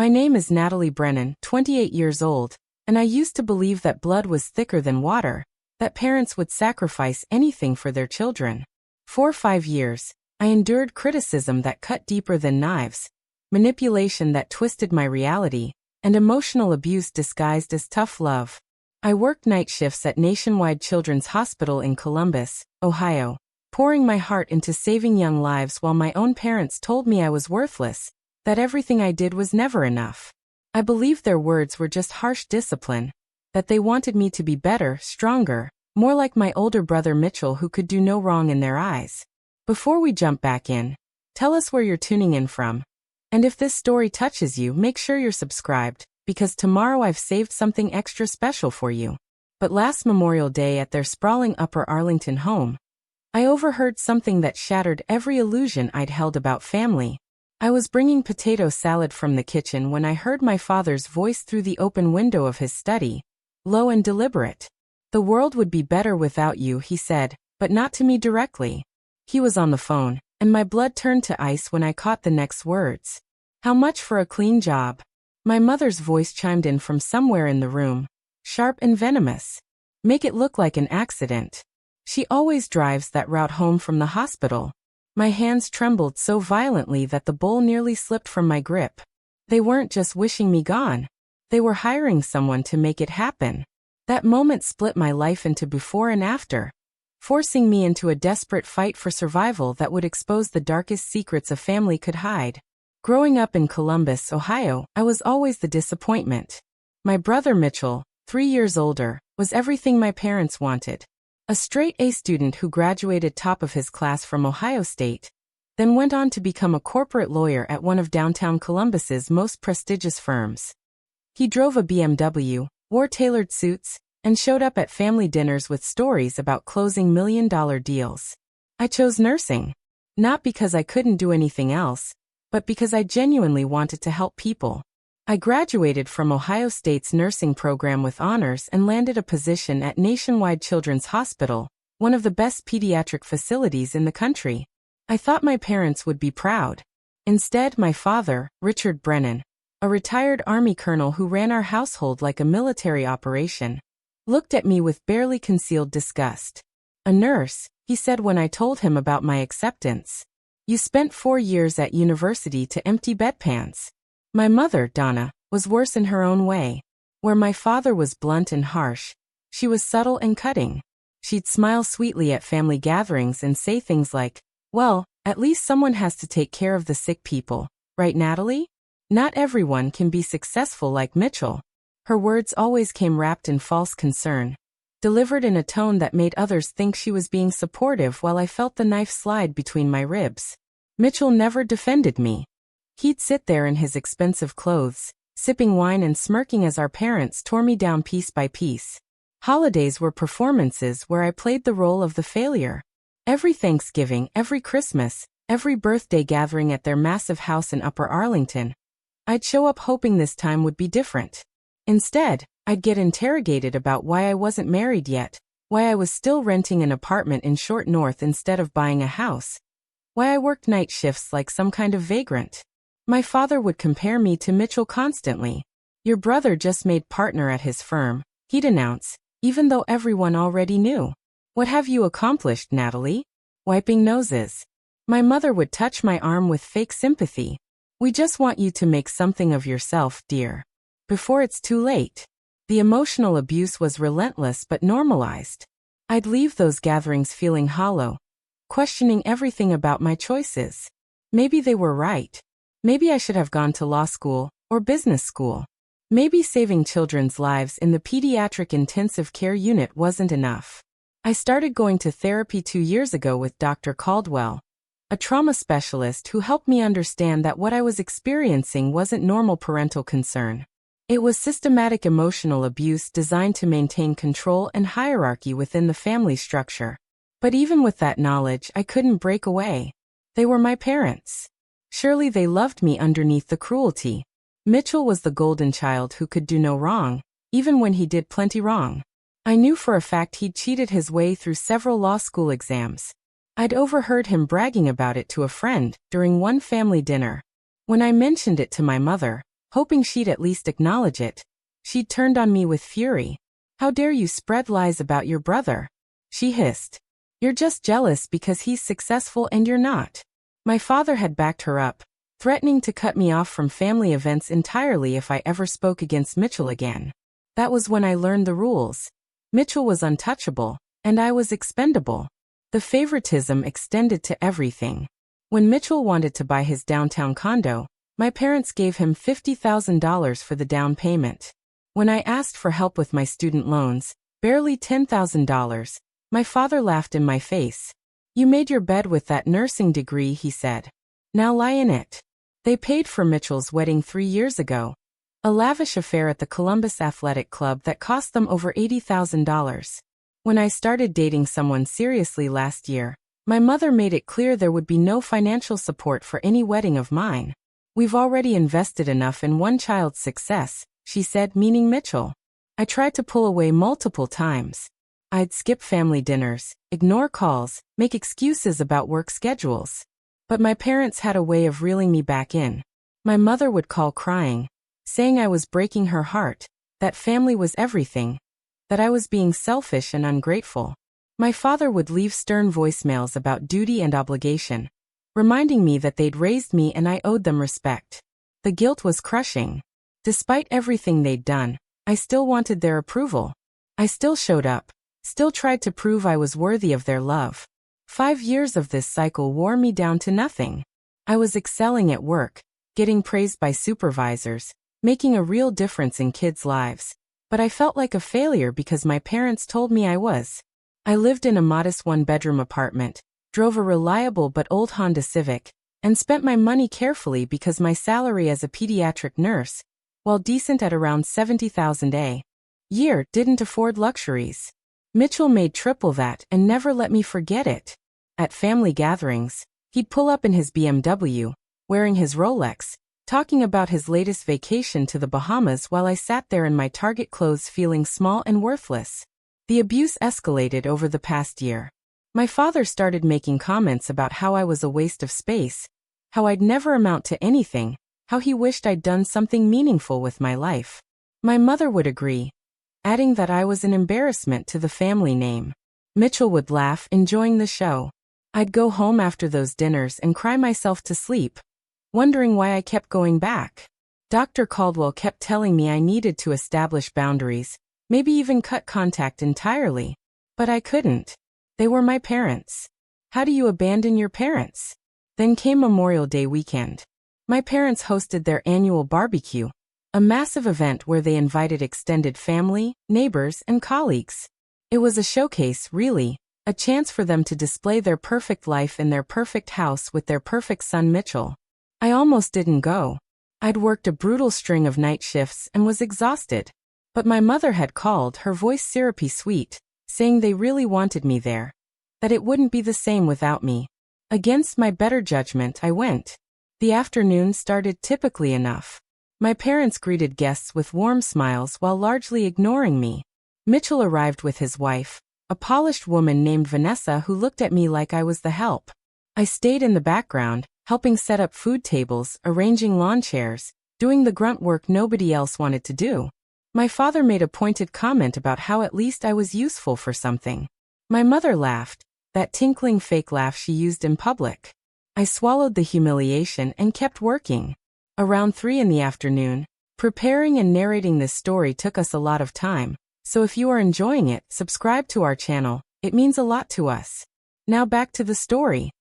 My name is Natalie Brennan, 28 years old, and I used to believe that blood was thicker than water, that parents would sacrifice anything for their children. For 5 years, I endured criticism that cut deeper than knives, manipulation that twisted my reality, and emotional abuse disguised as tough love. I worked night shifts at Nationwide Children's Hospital in Columbus, Ohio, pouring my heart into saving young lives while my own parents told me I was worthless, that everything I did was never enough. I believed their words were just harsh discipline, that they wanted me to be better, stronger, more like my older brother Mitchell who could do no wrong in their eyes. Before we jump back in, tell us where you're tuning in from. And if this story touches you, make sure you're subscribed, because tomorrow I've saved something extra special for you. But last Memorial Day at their sprawling Upper Arlington home, I overheard something that shattered every illusion I'd held about family. I was bringing potato salad from the kitchen when I heard my father's voice through the open window of his study, low and deliberate. "The world would be better without you," he said, but not to me directly. He was on the phone, and my blood turned to ice when I caught the next words. "How much for a clean job?" My mother's voice chimed in from somewhere in the room, sharp and venomous. "Make it look like an accident. She always drives that route home from the hospital." My hands trembled so violently that the bowl nearly slipped from my grip. They weren't just wishing me gone. They were hiring someone to make it happen. That moment split my life into before and after, forcing me into a desperate fight for survival that would expose the darkest secrets a family could hide. Growing up in Columbus, Ohio, I was always the disappointment. My brother Mitchell, 3 years older, was everything my parents wanted. A straight-A student who graduated top of his class from Ohio State, then went on to become a corporate lawyer at one of downtown Columbus's most prestigious firms. He drove a BMW, wore tailored suits, and showed up at family dinners with stories about closing million-dollar deals. I chose nursing, not because I couldn't do anything else, but because I genuinely wanted to help people. I graduated from Ohio State's nursing program with honors and landed a position at Nationwide Children's Hospital, one of the best pediatric facilities in the country. I thought my parents would be proud. Instead, my father, Richard Brennan, a retired Army colonel who ran our household like a military operation, looked at me with barely concealed disgust. "A nurse," he said when I told him about my acceptance. "You spent 4 years at university to empty bedpans." My mother, Donna, was worse in her own way. Where my father was blunt and harsh, she was subtle and cutting. She'd smile sweetly at family gatherings and say things like, "Well, at least someone has to take care of the sick people, right, Natalie? Not everyone can be successful like Mitchell." Her words always came wrapped in false concern, delivered in a tone that made others think she was being supportive while I felt the knife slide between my ribs. Mitchell never defended me. He'd sit there in his expensive clothes, sipping wine and smirking as our parents tore me down piece by piece. Holidays were performances where I played the role of the failure. Every Thanksgiving, every Christmas, every birthday gathering at their massive house in Upper Arlington, I'd show up hoping this time would be different. Instead, I'd get interrogated about why I wasn't married yet, why I was still renting an apartment in Short North instead of buying a house, why I worked night shifts like some kind of vagrant. My father would compare me to Mitchell constantly. "Your brother just made partner at his firm," he'd announce, even though everyone already knew. "What have you accomplished, Natalie?" Wiping noses. My mother would touch my arm with fake sympathy. "We just want you to make something of yourself, dear, before it's too late." The emotional abuse was relentless but normalized. I'd leave those gatherings feeling hollow, questioning everything about my choices. Maybe they were right. Maybe I should have gone to law school or business school. Maybe saving children's lives in the pediatric intensive care unit wasn't enough. I started going to therapy 2 years ago with Dr. Caldwell, a trauma specialist who helped me understand that what I was experiencing wasn't normal parental concern. It was systematic emotional abuse designed to maintain control and hierarchy within the family structure. But even with that knowledge, I couldn't break away. They were my parents. Surely they loved me underneath the cruelty. Mitchell was the golden child who could do no wrong, even when he did plenty wrong. I knew for a fact he'd cheated his way through several law school exams. I'd overheard him bragging about it to a friend during one family dinner. When I mentioned it to my mother, hoping she'd at least acknowledge it. She'd turned on me with fury. "How dare you spread lies about your brother?" she hissed. "You're just jealous because he's successful and you're not." My father had backed her up, threatening to cut me off from family events entirely if I ever spoke against Mitchell again. That was when I learned the rules. Mitchell was untouchable, and I was expendable. The favoritism extended to everything. When Mitchell wanted to buy his downtown condo, my parents gave him $50,000 for the down payment. When I asked for help with my student loans, barely $10,000, my father laughed in my face. "You made your bed with that nursing degree," he said. "Now lie in it." They paid for Mitchell's wedding 3 years ago, a lavish affair at the Columbus Athletic Club that cost them over $80,000. When I started dating someone seriously last year, my mother made it clear there would be no financial support for any wedding of mine. "We've already invested enough in one child's success," she said, meaning Mitchell. I tried to pull away multiple times. I'd skip family dinners, ignore calls, make excuses about work schedules. But my parents had a way of reeling me back in. My mother would call crying, saying I was breaking her heart, that family was everything, that I was being selfish and ungrateful. My father would leave stern voicemails about duty and obligation, reminding me that they'd raised me and I owed them respect. The guilt was crushing. Despite everything they'd done, I still wanted their approval. I still showed up, still tried to prove I was worthy of their love. 5 years of this cycle wore me down to nothing. I was excelling at work, getting praised by supervisors, making a real difference in kids' lives. But I felt like a failure because my parents told me I was. I lived in a modest one-bedroom apartment, drove a reliable but old Honda Civic, and spent my money carefully because my salary as a pediatric nurse, while decent at around $70,000 a year, didn't afford luxuries. Mitchell made triple that and never let me forget it. At family gatherings, he'd pull up in his BMW, wearing his Rolex, talking about his latest vacation to the Bahamas while I sat there in my Target clothes feeling small and worthless. The abuse escalated over the past year. My father started making comments about how I was a waste of space, how I'd never amount to anything, how he wished I'd done something meaningful with my life. My mother would agree, adding that I was an embarrassment to the family name. Mitchell would laugh, enjoying the show. I'd go home after those dinners and cry myself to sleep, wondering why I kept going back. Dr. Caldwell kept telling me I needed to establish boundaries, maybe even cut contact entirely. But I couldn't. They were my parents. How do you abandon your parents? Then came Memorial Day weekend. My parents hosted their annual barbecue, a massive event where they invited extended family, neighbors, and colleagues. It was a showcase, really, a chance for them to display their perfect life in their perfect house with their perfect son Mitchell. I almost didn't go. I'd worked a brutal string of night shifts and was exhausted. But my mother had called, her voice syrupy sweet, saying they really wanted me there, that it wouldn't be the same without me. Against my better judgment, I went. The afternoon started typically enough. My parents greeted guests with warm smiles while largely ignoring me. Mitchell arrived with his wife, a polished woman named Vanessa who looked at me like I was the help. I stayed in the background, helping set up food tables, arranging lawn chairs, doing the grunt work nobody else wanted to do. My father made a pointed comment about how at least I was useful for something. My mother laughed, that tinkling fake laugh she used in public. I swallowed the humiliation and kept working. Around 3 in the afternoon, preparing and narrating this story took us a lot of time, so if you are enjoying it, subscribe to our channel, it means a lot to us. Now back to the story.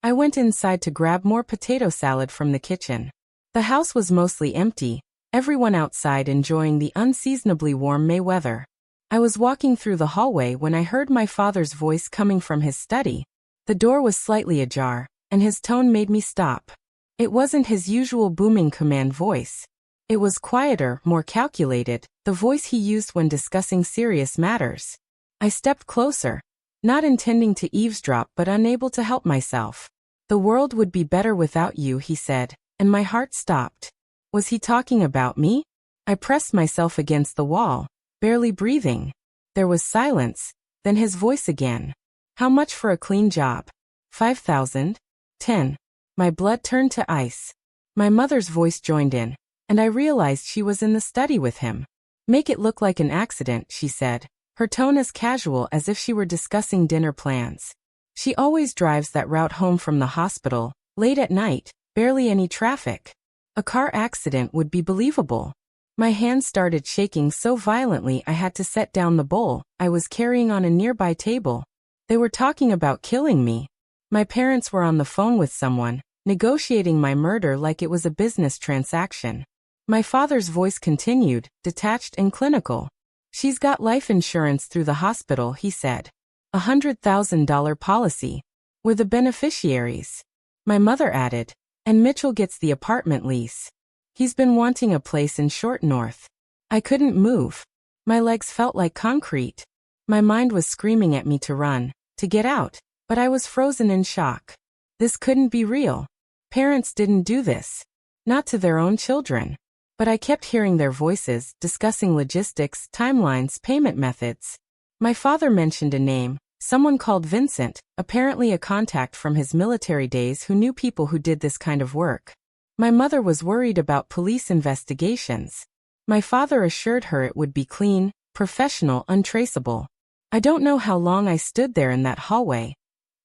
I went inside to grab more potato salad from the kitchen. The house was mostly empty, everyone outside enjoying the unseasonably warm May weather. I was walking through the hallway when I heard my father's voice coming from his study. The door was slightly ajar, and his tone made me stop. It wasn't his usual booming command voice. It was quieter, more calculated, the voice he used when discussing serious matters. I stepped closer, not intending to eavesdrop but unable to help myself. "The world would be better without you," he said, and my heart stopped. Was he talking about me? I pressed myself against the wall, barely breathing. There was silence, then his voice again. "How much for a clean job?" 5,000? 10. My blood turned to ice. My mother's voice joined in. and I realized she was in the study with him. Make it look like an accident, she said, her tone as casual as if she were discussing dinner plans. She always drives that route home from the hospital, late at night, barely any traffic. A car accident would be believable. My hand started shaking so violently I had to set down the bowl I was carrying on a nearby table. They were talking about killing me. My parents were on the phone with someone, negotiating my murder like it was a business transaction. My father's voice continued, detached and clinical. She's got life insurance through the hospital, he said. $100,000 policy. We're the beneficiaries. My mother added, and Mitchell gets the apartment lease. He's been wanting a place in Short North. I couldn't move. My legs felt like concrete. My mind was screaming at me to run, to get out, but I was frozen in shock. This couldn't be real. Parents didn't do this. Not to their own children. But I kept hearing their voices, discussing logistics, timelines, payment methods. My father mentioned a name, someone called Vincent, apparently a contact from his military days who knew people who did this kind of work. My mother was worried about police investigations. My father assured her it would be clean, professional, untraceable. I don't know how long I stood there in that hallway,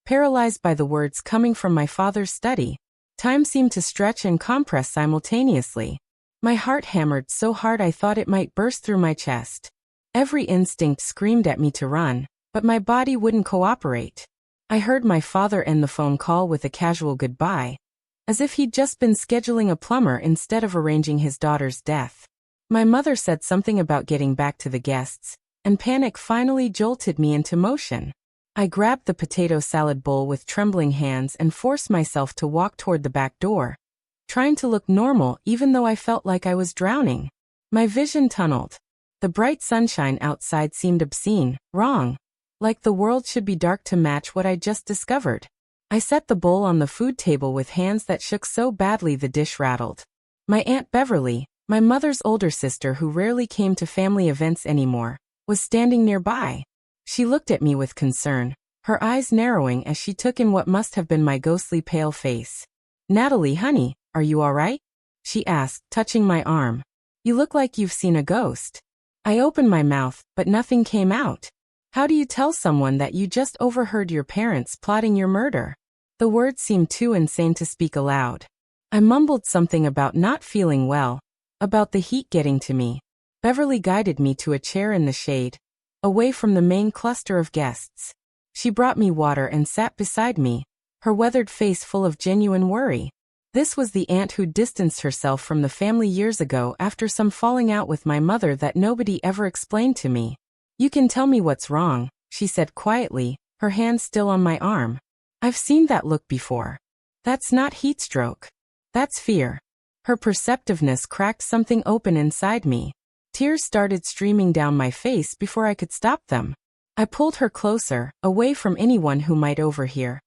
paralyzed by the words coming from my father's study. Time seemed to stretch and compress simultaneously. My heart hammered so hard I thought it might burst through my chest. Every instinct screamed at me to run, but my body wouldn't cooperate. I heard my father end the phone call with a casual goodbye, as if he'd just been scheduling a plumber instead of arranging his daughter's death. My mother said something about getting back to the guests, and panic finally jolted me into motion. I grabbed the potato salad bowl with trembling hands and forced myself to walk toward the back door, trying to look normal even though I felt like I was drowning. My vision tunneled. The bright sunshine outside seemed obscene, wrong, like the world should be dark to match what I'd just discovered. I set the bowl on the food table with hands that shook so badly the dish rattled. My Aunt Beverly, my mother's older sister who rarely came to family events anymore, was standing nearby. She looked at me with concern, her eyes narrowing as she took in what must have been my ghostly pale face. "Natalie, honey, are you all right?" she asked, touching my arm. "You look like you've seen a ghost." I opened my mouth, but nothing came out. How do you tell someone that you just overheard your parents plotting your murder? The words seemed too insane to speak aloud. I mumbled something about not feeling well, about the heat getting to me. Beverly guided me to a chair in the shade, away from the main cluster of guests. She brought me water and sat beside me, her weathered face full of genuine worry. This was the aunt who distanced herself from the family years ago after some falling out with my mother that nobody ever explained to me. "You can tell me what's wrong," she said quietly, her hand still on my arm. "I've seen that look before. That's not heat stroke. That's fear." Her perceptiveness cracked something open inside me. Tears started streaming down my face before I could stop them. I pulled her closer, away from anyone who might overhear,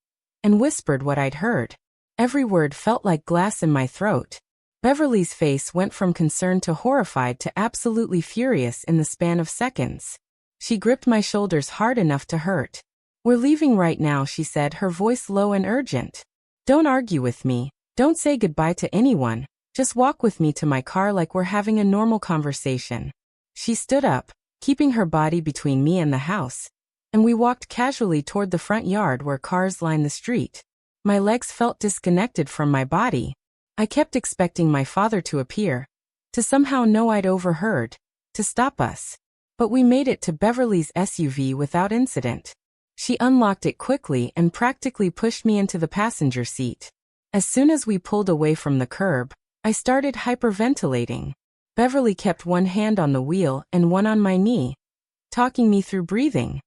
and whispered what I'd heard. Every word felt like glass in my throat. Beverly's face went from concerned to horrified to absolutely furious in the span of seconds. She gripped my shoulders hard enough to hurt. "We're leaving right now," she said, her voice low and urgent. "Don't argue with me. Don't say goodbye to anyone. Just walk with me to my car like we're having a normal conversation." She stood up, keeping her body between me and the house, and we walked casually toward the front yard where cars lined the street. My legs felt disconnected from my body. I kept expecting my father to appear, to somehow know I'd overheard, to stop us. But we made it to Beverly's SUV without incident. She unlocked it quickly and practically pushed me into the passenger seat. As soon as we pulled away from the curb, I started hyperventilating. Beverly kept one hand on the wheel and one on my knee, talking me through breathing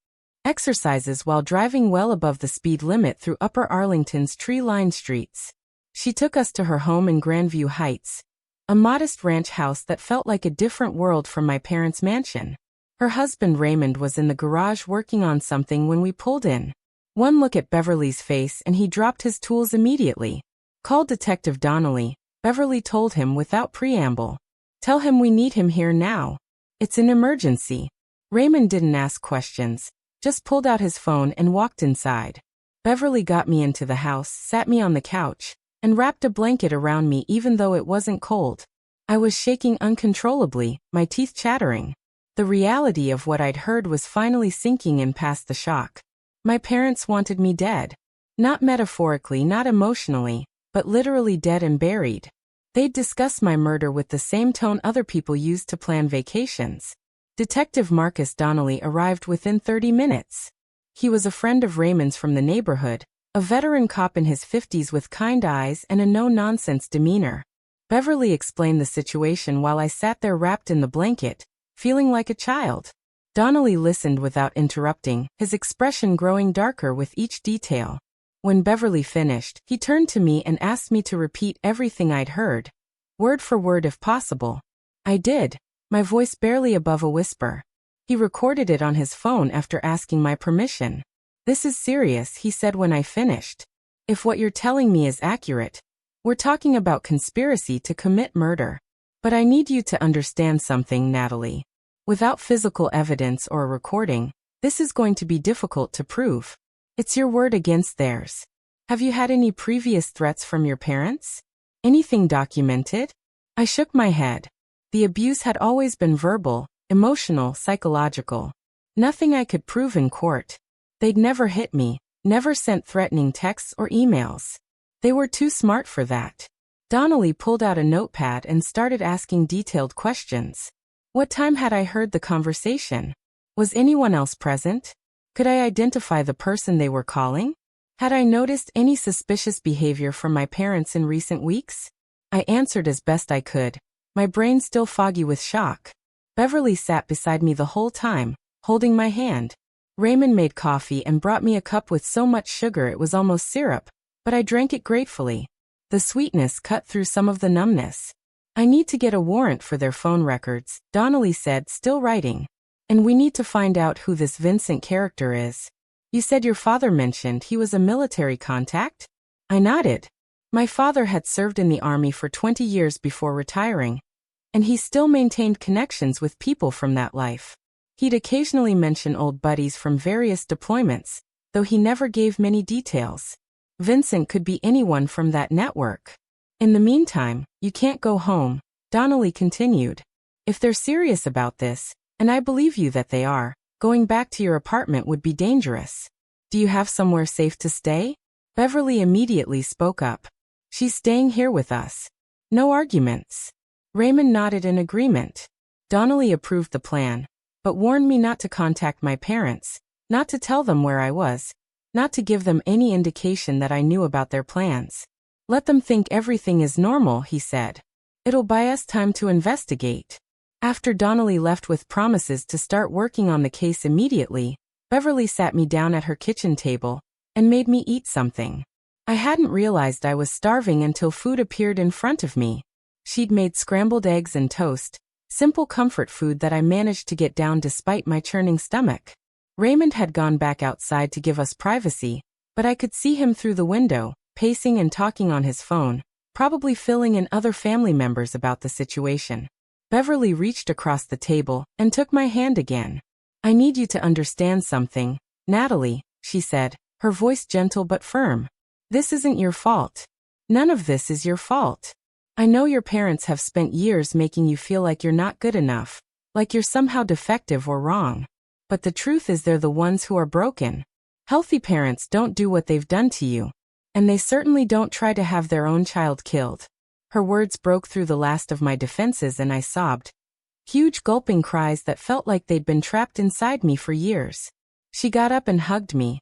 exercises while driving well above the speed limit through Upper Arlington's tree-lined streets. She took us to her home in Grandview Heights, a modest ranch house that felt like a different world from my parents' mansion. Her husband Raymond was in the garage working on something when we pulled in. One look at Beverly's face and he dropped his tools immediately. "Call Detective Donnelly," Beverly told him without preamble. "Tell him we need him here now. It's an emergency." Raymond didn't ask questions, just pulled out his phone and walked inside. Beverly got me into the house, sat me on the couch, and wrapped a blanket around me even though it wasn't cold. I was shaking uncontrollably, my teeth chattering. The reality of what I'd heard was finally sinking in past the shock. My parents wanted me dead. Not metaphorically, not emotionally, but literally dead and buried. They'd discuss my murder with the same tone other people used to plan vacations. Detective Marcus Donnelly arrived within 30 minutes. He was a friend of Raymond's from the neighborhood, a veteran cop in his 50s with kind eyes and a no-nonsense demeanor. Beverly explained the situation while I sat there wrapped in the blanket, feeling like a child. Donnelly listened without interrupting, his expression growing darker with each detail. When Beverly finished, he turned to me and asked me to repeat everything I'd heard, word for word if possible. I did, my voice barely above a whisper. He recorded it on his phone after asking my permission. "This is serious," he said when I finished. "If what you're telling me is accurate, we're talking about conspiracy to commit murder. But I need you to understand something, Natalie. Without physical evidence or a recording, this is going to be difficult to prove. It's your word against theirs. Have you had any previous threats from your parents? Anything documented?" I shook my head. The abuse had always been verbal, emotional, psychological. Nothing I could prove in court. They'd never hit me, never sent threatening texts or emails. They were too smart for that. Donnelly pulled out a notepad and started asking detailed questions. What time had I heard the conversation? Was anyone else present? Could I identify the person they were calling? Had I noticed any suspicious behavior from my parents in recent weeks? I answered as best I could, my brain still foggy with shock. Beverly sat beside me the whole time, holding my hand. Raymond made coffee and brought me a cup with so much sugar it was almost syrup, but I drank it gratefully. The sweetness cut through some of the numbness. "I need to get a warrant for their phone records," Donnelly said, still writing. "And we need to find out who this Vincent character is. You said your father mentioned he was a military contact?" I nodded. My father had served in the Army for 20 years before retiring, and he still maintained connections with people from that life. He'd occasionally mention old buddies from various deployments, though he never gave many details. Vincent could be anyone from that network. "In the meantime, you can't go home," Donnelly continued. "If they're serious about this, and I believe you that they are, going back to your apartment would be dangerous. Do you have somewhere safe to stay?" Beverly immediately spoke up. "She's staying here with us. No arguments." Raymond nodded in agreement. Donnelly approved the plan, but warned me not to contact my parents, not to tell them where I was, not to give them any indication that I knew about their plans. "Let them think everything is normal," he said. "It'll buy us time to investigate." After Donnelly left with promises to start working on the case immediately, Beverly sat me down at her kitchen table and made me eat something. I hadn't realized I was starving until food appeared in front of me. She'd made scrambled eggs and toast, simple comfort food that I managed to get down despite my churning stomach. Raymond had gone back outside to give us privacy, but I could see him through the window, pacing and talking on his phone, probably filling in other family members about the situation. Beverly reached across the table and took my hand again. "I need you to understand something, Natalie," she said, her voice gentle but firm. "This isn't your fault. None of this is your fault. I know your parents have spent years making you feel like you're not good enough, like you're somehow defective or wrong. But the truth is they're the ones who are broken. Healthy parents don't do what they've done to you. And they certainly don't try to have their own child killed." Her words broke through the last of my defenses and I sobbed. Huge gulping cries that felt like they'd been trapped inside me for years. She got up and hugged me.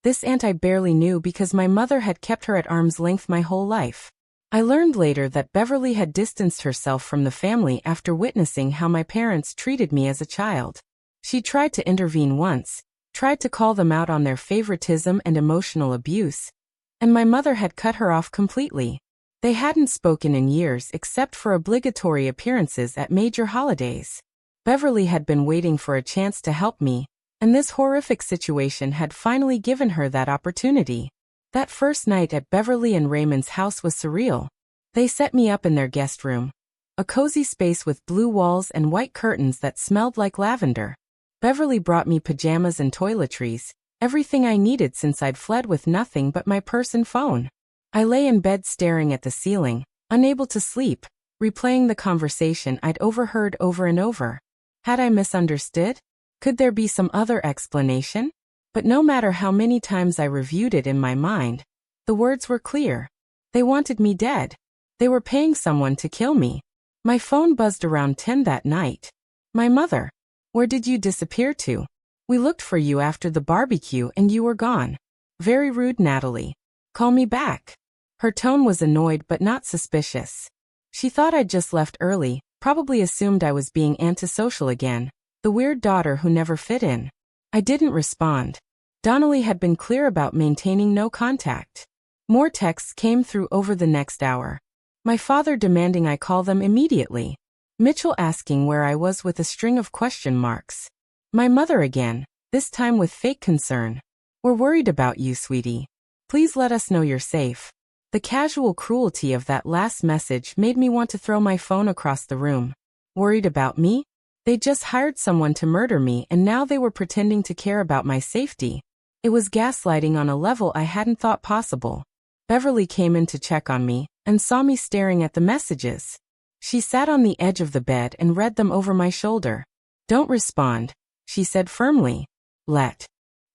This aunt I barely knew because my mother had kept her at arm's length my whole life. I learned later that Beverly had distanced herself from the family after witnessing how my parents treated me as a child. She tried to intervene once, tried to call them out on their favoritism and emotional abuse, and my mother had cut her off completely. They hadn't spoken in years except for obligatory appearances at major holidays. Beverly had been waiting for a chance to help me, and this horrific situation had finally given her that opportunity. That first night at Beverly and Raymond's house was surreal. They set me up in their guest room, a cozy space with blue walls and white curtains that smelled like lavender. Beverly brought me pajamas and toiletries, everything I needed since I'd fled with nothing but my purse and phone. I lay in bed staring at the ceiling, unable to sleep, replaying the conversation I'd overheard over and over. Had I misunderstood? Could there be some other explanation? But no matter how many times I reviewed it in my mind, the words were clear. They wanted me dead. They were paying someone to kill me. My phone buzzed around 10 that night. My mother. Where did you disappear to? We looked for you after the barbecue and you were gone. Very rude, Natalie. Call me back. Her tone was annoyed but not suspicious. She thought I'd just left early, probably assumed I was being antisocial again, the weird daughter who never fit in. I didn't respond. Donnelly had been clear about maintaining no contact. More texts came through over the next hour. My father demanding I call them immediately. Mitchell asking where I was with a string of question marks. My mother again, this time with fake concern. We're worried about you, sweetie. Please let us know you're safe. The casual cruelty of that last message made me want to throw my phone across the room. Worried about me? They'd just hired someone to murder me and now they were pretending to care about my safety. It was gaslighting on a level I hadn't thought possible. Beverly came in to check on me and saw me staring at the messages. She sat on the edge of the bed and read them over my shoulder. Don't respond, she said firmly. Let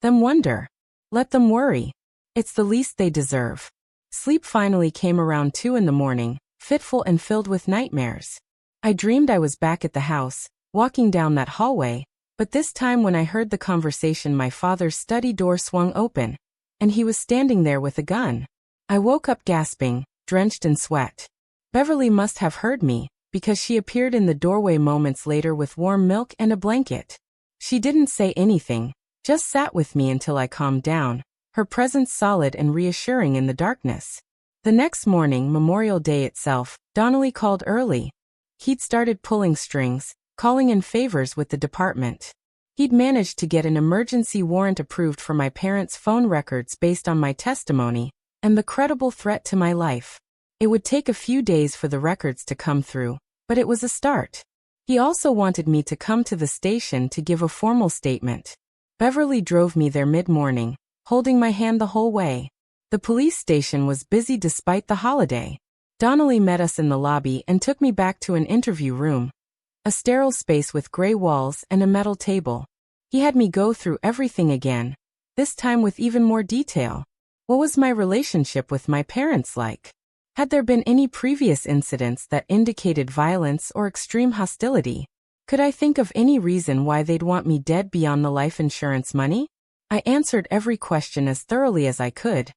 them wonder. Let them worry. It's the least they deserve. Sleep finally came around 2 in the morning, fitful and filled with nightmares. I dreamed I was back at the house, walking down that hallway, but this time when I heard the conversation my father's study door swung open, and he was standing there with a gun. I woke up gasping, drenched in sweat. Beverly must have heard me, because she appeared in the doorway moments later with warm milk and a blanket. She didn't say anything, just sat with me until I calmed down, her presence solid and reassuring in the darkness. The next morning, Memorial Day itself, Donnelly called early. He'd started pulling strings, calling in favors with the department. He'd managed to get an emergency warrant approved for my parents' phone records based on my testimony and the credible threat to my life. It would take a few days for the records to come through, but it was a start. He also wanted me to come to the station to give a formal statement. Beverly drove me there mid-morning, holding my hand the whole way. The police station was busy despite the holiday. Donnelly met us in the lobby and took me back to an interview room. A sterile space with gray walls and a metal table. He had me go through everything again, this time with even more detail. What was my relationship with my parents like? Had there been any previous incidents that indicated violence or extreme hostility? Could I think of any reason why they'd want me dead beyond the life insurance money? I answered every question as thoroughly as I could,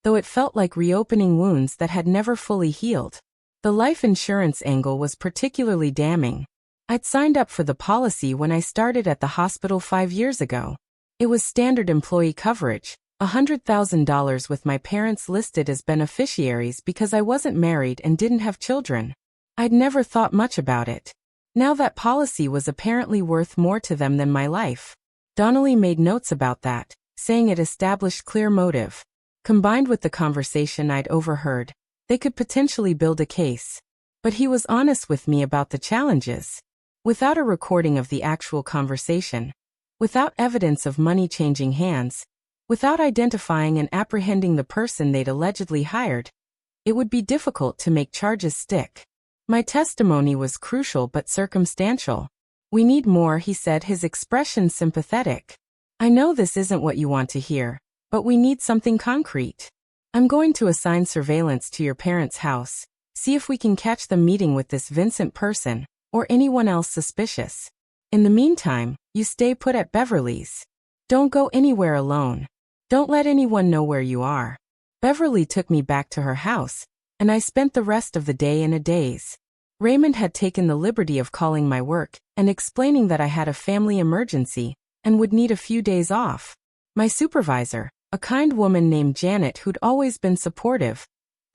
though it felt like reopening wounds that had never fully healed. The life insurance angle was particularly damning. I'd signed up for the policy when I started at the hospital 5 years ago. It was standard employee coverage, $100,000 with my parents listed as beneficiaries because I wasn't married and didn't have children. I'd never thought much about it. Now that policy was apparently worth more to them than my life. Donnelly made notes about that, saying it established clear motive. Combined with the conversation I'd overheard, they could potentially build a case. But he was honest with me about the challenges. Without a recording of the actual conversation, without evidence of money changing hands, without identifying and apprehending the person they'd allegedly hired, it would be difficult to make charges stick. My testimony was crucial but circumstantial. We need more, he said, his expression sympathetic. I know this isn't what you want to hear, but we need something concrete. I'm going to assign surveillance to your parents' house, see if we can catch them meeting with this Vincent person, or anyone else suspicious. In the meantime, you stay put at Beverly's. Don't go anywhere alone. Don't let anyone know where you are. Beverly took me back to her house, and I spent the rest of the day in a daze. Raymond had taken the liberty of calling my work and explaining that I had a family emergency and would need a few days off. My supervisor, a kind woman named Janet who'd always been supportive,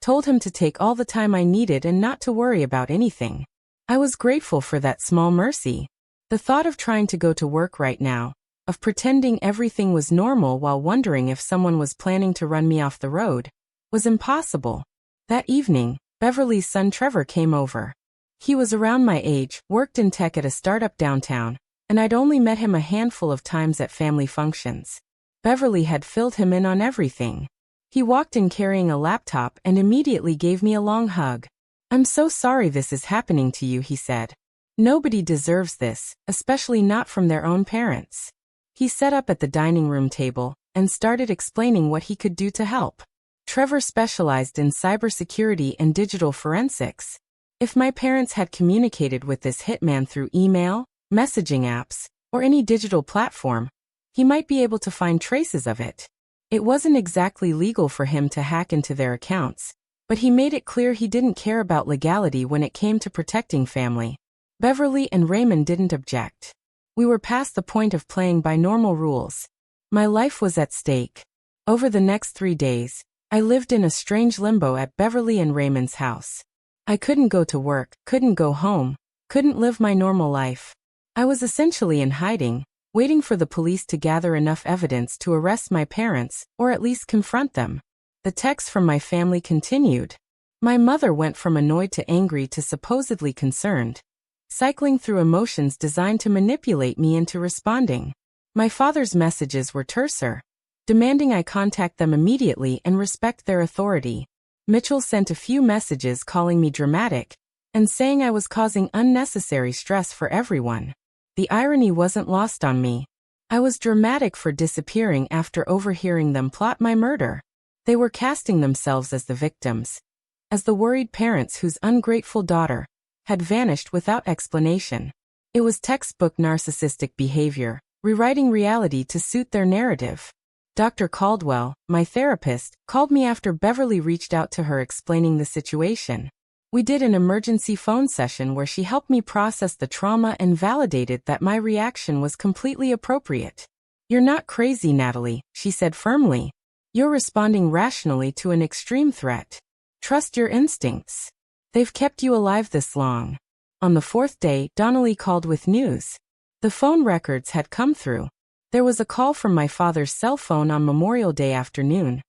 told him to take all the time I needed and not to worry about anything. I was grateful for that small mercy. The thought of trying to go to work right now, of pretending everything was normal while wondering if someone was planning to run me off the road, was impossible. That evening, Beverly's son Trevor came over. He was around my age, worked in tech at a startup downtown, and I'd only met him a handful of times at family functions. Beverly had filled him in on everything. He walked in carrying a laptop and immediately gave me a long hug. "I'm so sorry this is happening to you," he said. "Nobody deserves this, especially not from their own parents." He sat up at the dining room table and started explaining what he could do to help. Trevor specialized in cybersecurity and digital forensics. If my parents had communicated with this hitman through email, messaging apps, or any digital platform, he might be able to find traces of it. It wasn't exactly legal for him to hack into their accounts, but he made it clear he didn't care about legality when it came to protecting family. Beverly and Raymond didn't object. We were past the point of playing by normal rules. My life was at stake. Over the next 3 days, I lived in a strange limbo at Beverly and Raymond's house. I couldn't go to work, couldn't go home, couldn't live my normal life. I was essentially in hiding, waiting for the police to gather enough evidence to arrest my parents, or at least confront them. The texts from my family continued. My mother went from annoyed to angry to supposedly concerned, cycling through emotions designed to manipulate me into responding. My father's messages were terser, demanding I contact them immediately and respect their authority. Mitchell sent a few messages calling me dramatic and saying I was causing unnecessary stress for everyone. The irony wasn't lost on me. I was dramatic for disappearing after overhearing them plot my murder. They were casting themselves as the victims, as the worried parents whose ungrateful daughter had vanished without explanation. It was textbook narcissistic behavior, rewriting reality to suit their narrative. Dr. Caldwell, my therapist, called me after Beverly reached out to her explaining the situation. We did an emergency phone session where she helped me process the trauma and validated that my reaction was completely appropriate. "You're not crazy, Natalie," she said firmly. "You're responding rationally to an extreme threat. Trust your instincts. They've kept you alive this long." On the 4th day, Donnelly called with news. The phone records had come through. There was a call from my father's cell phone on Memorial Day afternoon,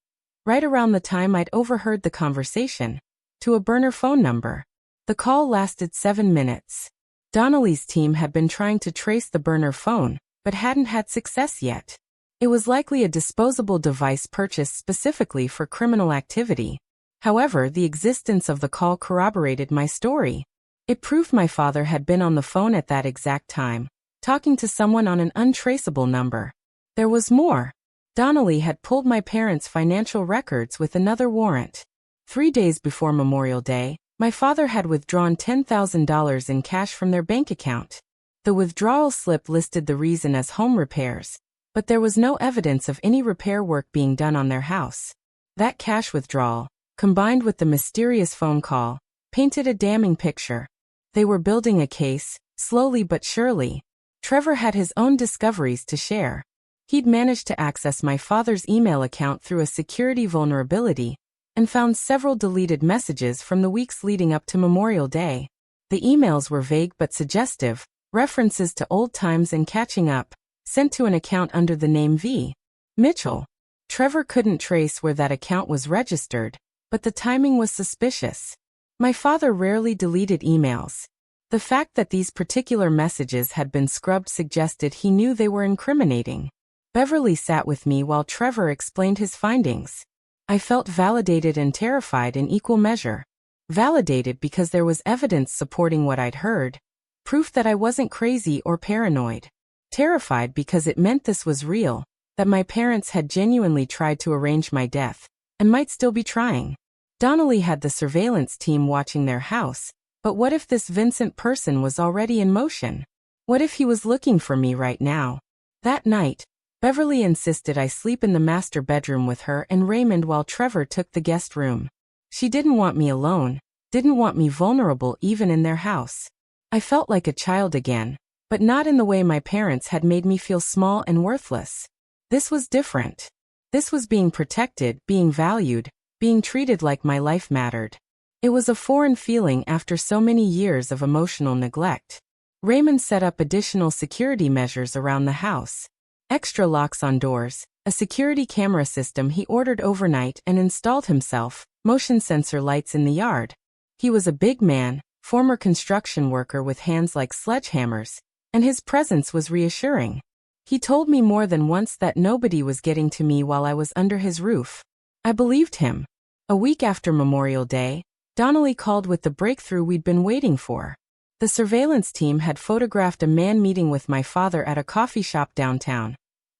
right around the time I'd overheard the conversation, to a burner phone number. The call lasted 7 minutes. Donnelly's team had been trying to trace the burner phone, but hadn't had success yet. It was likely a disposable device purchased specifically for criminal activity. However, the existence of the call corroborated my story. It proved my father had been on the phone at that exact time, talking to someone on an untraceable number. There was more. Donnelly had pulled my parents' financial records with another warrant. 3 days before Memorial Day, my father had withdrawn $10,000 in cash from their bank account. The withdrawal slip listed the reason as home repairs, but there was no evidence of any repair work being done on their house. That cash withdrawal, combined with the mysterious phone call, painted a damning picture. They were building a case, slowly but surely. Trevor had his own discoveries to share. He'd managed to access my father's email account through a security vulnerability and found several deleted messages from the weeks leading up to Memorial Day. The emails were vague but suggestive, references to old times and catching up, sent to an account under the name V. Mitchell. Trevor couldn't trace where that account was registered, but the timing was suspicious. My father rarely deleted emails. The fact that these particular messages had been scrubbed suggested he knew they were incriminating. Beverly sat with me while Trevor explained his findings. I felt validated and terrified in equal measure. Validated because there was evidence supporting what I'd heard, proof that I wasn't crazy or paranoid. Terrified because it meant this was real, that my parents had genuinely tried to arrange my death, and might still be trying. Donnelly had the surveillance team watching their house, but what if this Vincent person was already in motion? What if he was looking for me right now? That night, Beverly insisted I sleep in the master bedroom with her and Raymond while Trevor took the guest room. She didn't want me alone, didn't want me vulnerable even in their house. I felt like a child again, but not in the way my parents had made me feel small and worthless. This was different. This was being protected, being valued, being treated like my life mattered. It was a foreign feeling after so many years of emotional neglect. Raymond set up additional security measures around the house. Extra locks on doors, a security camera system he ordered overnight and installed himself, motion sensor lights in the yard. He was a big man, former construction worker with hands like sledgehammers, and his presence was reassuring. He told me more than once that nobody was getting to me while I was under his roof. I believed him. A week after Memorial Day, Donnelly called with the breakthrough we'd been waiting for. The surveillance team had photographed a man meeting with my father at a coffee shop downtown,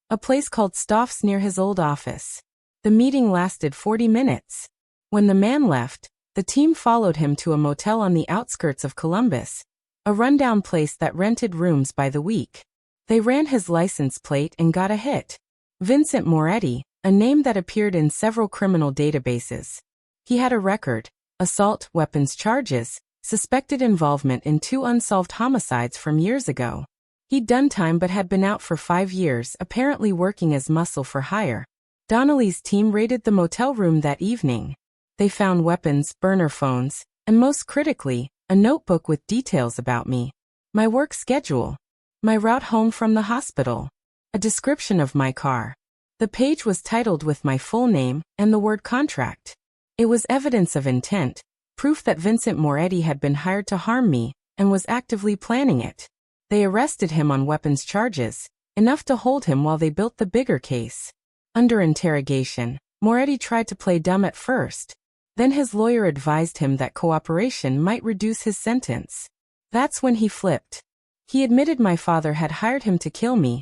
a place called Stoff's near his old office. The meeting lasted 40 minutes. When the man left, the team followed him to a motel on the outskirts of Columbus, a rundown place that rented rooms by the week. They ran his license plate and got a hit. Vincent Moretti, a name that appeared in several criminal databases. He had a record, assault, weapons charges, suspected involvement in 2 unsolved homicides from years ago. He'd done time but had been out for 5 years, apparently working as muscle for hire. Donnelly's team raided the motel room that evening. They found weapons, burner phones, and most critically, a notebook with details about me, my work schedule, my route home from the hospital, a description of my car. The page was titled with my full name and the word contract. It was evidence of intent, proof that Vincent Moretti had been hired to harm me and was actively planning it. They arrested him on weapons charges, enough to hold him while they built the bigger case. Under interrogation, Moretti tried to play dumb at first. Then his lawyer advised him that cooperation might reduce his sentence. That's when he flipped. He admitted my father had hired him to kill me,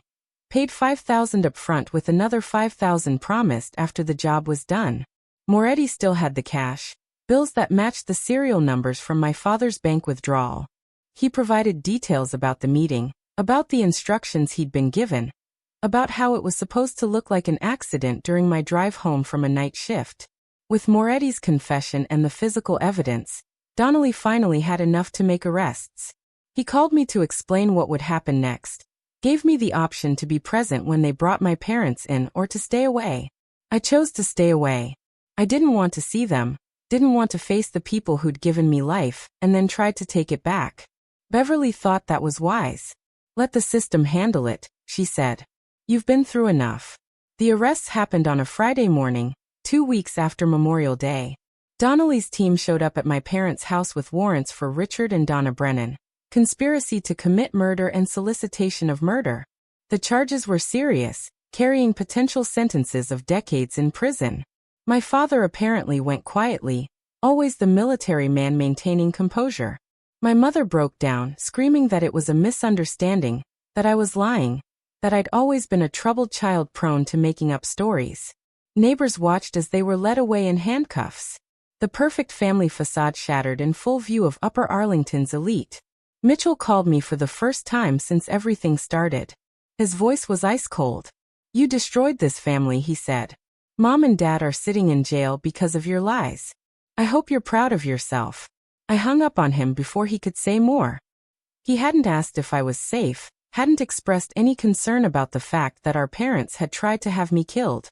paid $5,000 up front with another $5,000 promised after the job was done. Moretti still had the cash, bills that matched the serial numbers from my father's bank withdrawal. He provided details about the meeting, about the instructions he'd been given, about how it was supposed to look like an accident during my drive home from a night shift. With Moretti's confession and the physical evidence, Donnelly finally had enough to make arrests. He called me to explain what would happen next, gave me the option to be present when they brought my parents in or to stay away. I chose to stay away. I didn't want to see them, didn't want to face the people who'd given me life and then tried to take it back. Beverly thought that was wise. Let the system handle it, she said. You've been through enough. The arrests happened on a Friday morning, 2 weeks after Memorial Day. Donnelly's team showed up at my parents' house with warrants for Richard and Donna Brennan, conspiracy to commit murder and solicitation of murder. The charges were serious, carrying potential sentences of decades in prison. My father apparently went quietly, always the military man maintaining composure. My mother broke down, screaming that it was a misunderstanding, that I was lying, that I'd always been a troubled child prone to making up stories. Neighbors watched as they were led away in handcuffs. The perfect family facade shattered in full view of Upper Arlington's elite. Mitchell called me for the first time since everything started. His voice was ice cold. You destroyed this family, he said. Mom and Dad are sitting in jail because of your lies. I hope you're proud of yourself. I hung up on him before he could say more. He hadn't asked if I was safe, hadn't expressed any concern about the fact that our parents had tried to have me killed.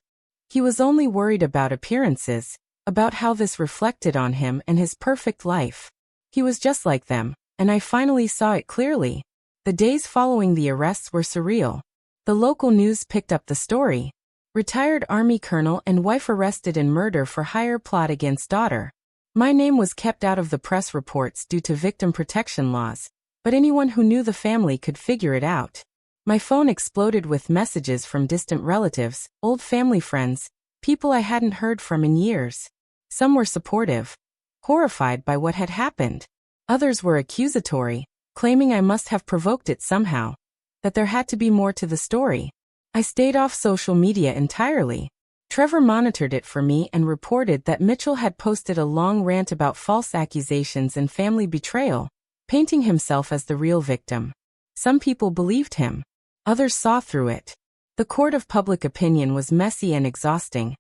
He was only worried about appearances, about how this reflected on him and his perfect life. He was just like them, and I finally saw it clearly. The days following the arrests were surreal. The local news picked up the story. Retired Army colonel and wife arrested in murder for hire plot against daughter. My name was kept out of the press reports due to victim protection laws, but anyone who knew the family could figure it out. My phone exploded with messages from distant relatives, old family friends, people I hadn't heard from in years. Some were supportive, horrified by what had happened. Others were accusatory, claiming I must have provoked it somehow, that there had to be more to the story. I stayed off social media entirely. Trevor monitored it for me and reported that Mitchell had posted a long rant about false accusations and family betrayal, painting himself as the real victim. Some people believed him. Others saw through it. The court of public opinion was messy and exhausting,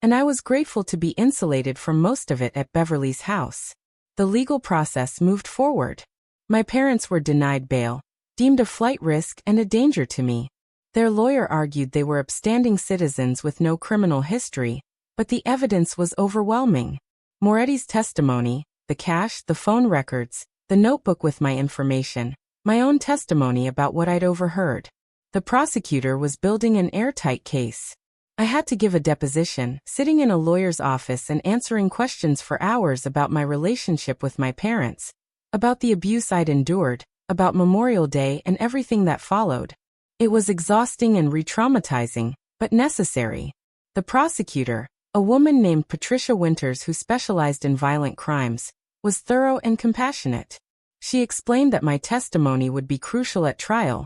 and I was grateful to be insulated from most of it at Beverly's house. The legal process moved forward. My parents were denied bail, deemed a flight risk and a danger to me. Their lawyer argued they were upstanding citizens with no criminal history, but the evidence was overwhelming. Moretti's testimony, the cash, the phone records, the notebook with my information, my own testimony about what I'd overheard. The prosecutor was building an airtight case. I had to give a deposition, sitting in a lawyer's office and answering questions for hours about my relationship with my parents, about the abuse I'd endured, about Memorial Day and everything that followed. It was exhausting and re-traumatizing, but necessary. The prosecutor, a woman named Patricia Winters who specialized in violent crimes, was thorough and compassionate. She explained that my testimony would be crucial at trial,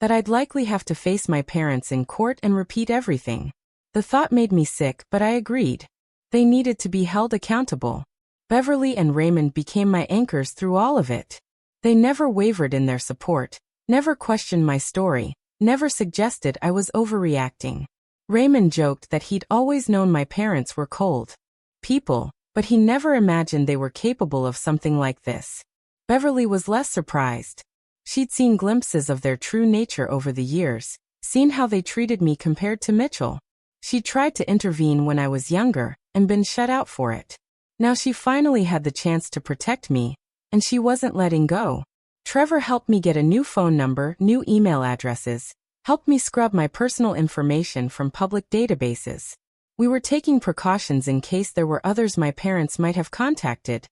that I'd likely have to face my parents in court and repeat everything. The thought made me sick, but I agreed. They needed to be held accountable. Beverly and Raymond became my anchors through all of it. They never wavered in their support, never questioned my story, never suggested I was overreacting. Raymond joked that he'd always known my parents were cold people, but he never imagined they were capable of something like this. Beverly was less surprised. She'd seen glimpses of their true nature over the years, seen how they treated me compared to Mitchell. She tried to intervene when I was younger, and been shut out for it. Now she finally had the chance to protect me, and she wasn't letting go. Trevor helped me get a new phone number, new email addresses, helped me scrub my personal information from public databases. We were taking precautions in case there were others my parents might have contacted,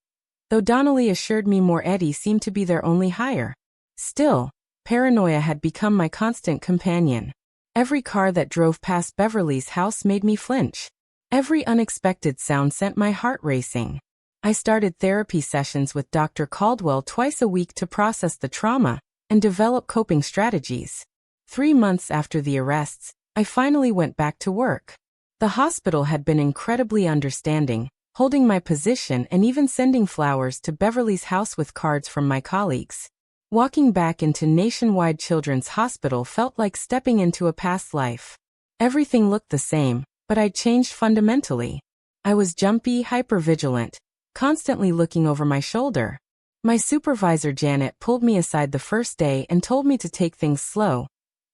though Donnelly assured me Eddie seemed to be their only hire. Still, paranoia had become my constant companion. Every car that drove past Beverly's house made me flinch. Every unexpected sound sent my heart racing. I started therapy sessions with Dr. Caldwell twice a week to process the trauma and develop coping strategies. 3 months after the arrests, I finally went back to work. The hospital had been incredibly understanding, holding my position and even sending flowers to Beverly's house with cards from my colleagues. Walking back into Nationwide Children's Hospital felt like stepping into a past life. Everything looked the same, but I'd changed fundamentally. I was jumpy, hypervigilant, constantly looking over my shoulder. My supervisor Janet pulled me aside the first day and told me to take things slow,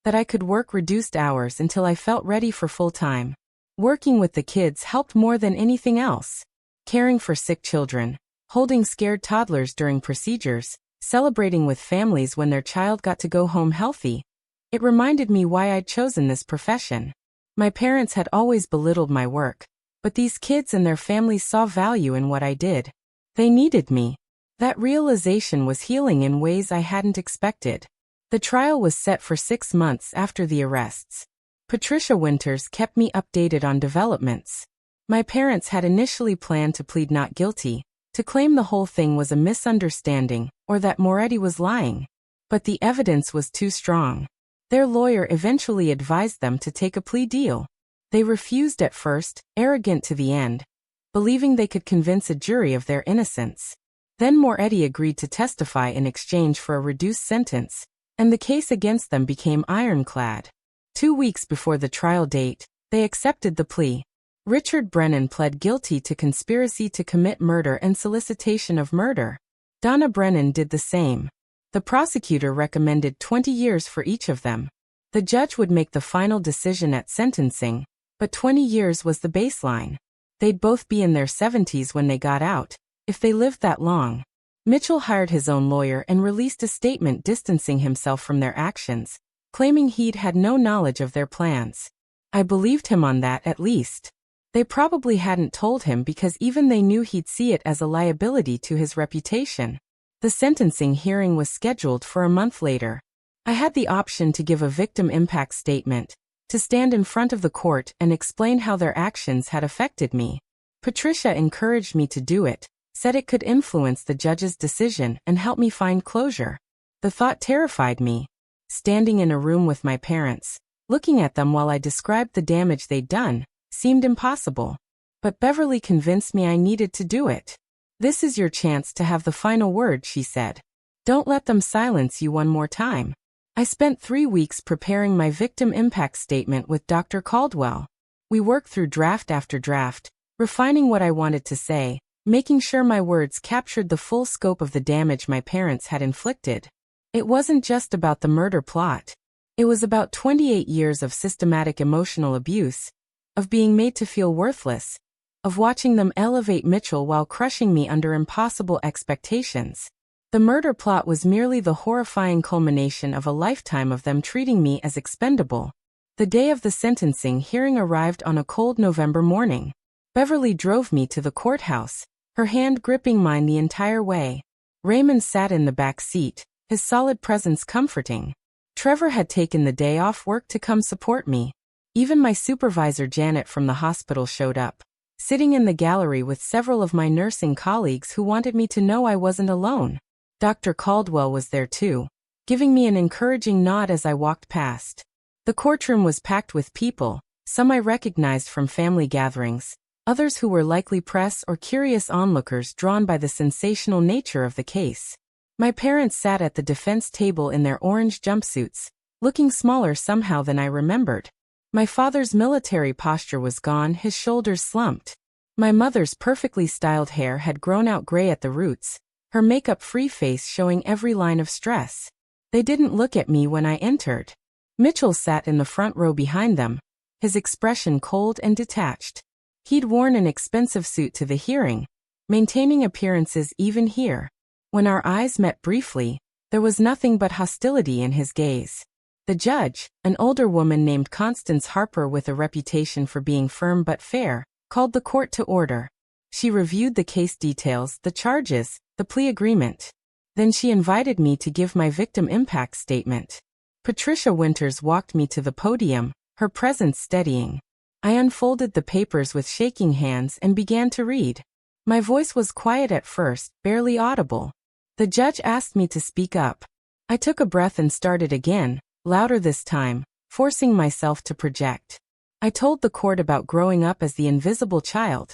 that I could work reduced hours until I felt ready for full-time. Working with the kids helped more than anything else. Caring for sick children, holding scared toddlers during procedures, celebrating with families when their child got to go home healthy. It reminded me why I'd chosen this profession. My parents had always belittled my work, but these kids and their families saw value in what I did. They needed me. That realization was healing in ways I hadn't expected. The trial was set for 6 months after the arrests. Patricia Winters kept me updated on developments. My parents had initially planned to plead not guilty, to claim the whole thing was a misunderstanding, or that Moretti was lying. But the evidence was too strong. Their lawyer eventually advised them to take a plea deal. They refused at first, arrogant to the end, believing they could convince a jury of their innocence. Then Moretti agreed to testify in exchange for a reduced sentence, and the case against them became ironclad. 2 weeks before the trial date, they accepted the plea. Richard Brennan pled guilty to conspiracy to commit murder and solicitation of murder. Donna Brennan did the same. The prosecutor recommended 20 years for each of them. The judge would make the final decision at sentencing, but 20 years was the baseline. They'd both be in their 70s when they got out, if they lived that long. Mitchell hired his own lawyer and released a statement distancing himself from their actions, claiming he'd had no knowledge of their plans. I believed him on that at least. They probably hadn't told him because even they knew he'd see it as a liability to his reputation. The sentencing hearing was scheduled for a month later. I had the option to give a victim impact statement, to stand in front of the court and explain how their actions had affected me. Patricia encouraged me to do it, said it could influence the judge's decision and help me find closure. The thought terrified me. Standing in a room with my parents, looking at them while I described the damage they'd done, seemed impossible. But Beverly convinced me I needed to do it. "This is your chance to have the final word," she said. "Don't let them silence you one more time." I spent 3 weeks preparing my victim impact statement with Dr. Caldwell. We worked through draft after draft, refining what I wanted to say, making sure my words captured the full scope of the damage my parents had inflicted. It wasn't just about the murder plot. It was about 28 years of systematic emotional abuse, of being made to feel worthless, of watching them elevate Mitchell while crushing me under impossible expectations. The murder plot was merely the horrifying culmination of a lifetime of them treating me as expendable. The day of the sentencing hearing arrived on a cold November morning. Beverly drove me to the courthouse, her hand gripping mine the entire way. Raymond sat in the back seat, his solid presence comforting. Trevor had taken the day off work to come support me. Even my supervisor Janet from the hospital showed up. sitting in the gallery with several of my nursing colleagues who wanted me to know I wasn't alone. Dr. Caldwell was there too, giving me an encouraging nod as I walked past. The courtroom was packed with people, some I recognized from family gatherings, others who were likely press or curious onlookers drawn by the sensational nature of the case. My parents sat at the defense table in their orange jumpsuits, looking smaller somehow than I remembered. My father's military posture was gone, his shoulders slumped. My mother's perfectly styled hair had grown out gray at the roots, her makeup-free face showing every line of stress. They didn't look at me when I entered. Mitchell sat in the front row behind them, his expression cold and detached. He'd worn an expensive suit to the hearing, maintaining appearances even here. When our eyes met briefly, there was nothing but hostility in his gaze. The judge, an older woman named Constance Harper with a reputation for being firm but fair, called the court to order. She reviewed the case details, the charges, the plea agreement. Then she invited me to give my victim impact statement. Patricia Winters walked me to the podium, her presence steadying. I unfolded the papers with shaking hands and began to read. My voice was quiet at first, barely audible. The judge asked me to speak up. I took a breath and started again, louder this time, forcing myself to project. I told the court about growing up as the invisible child,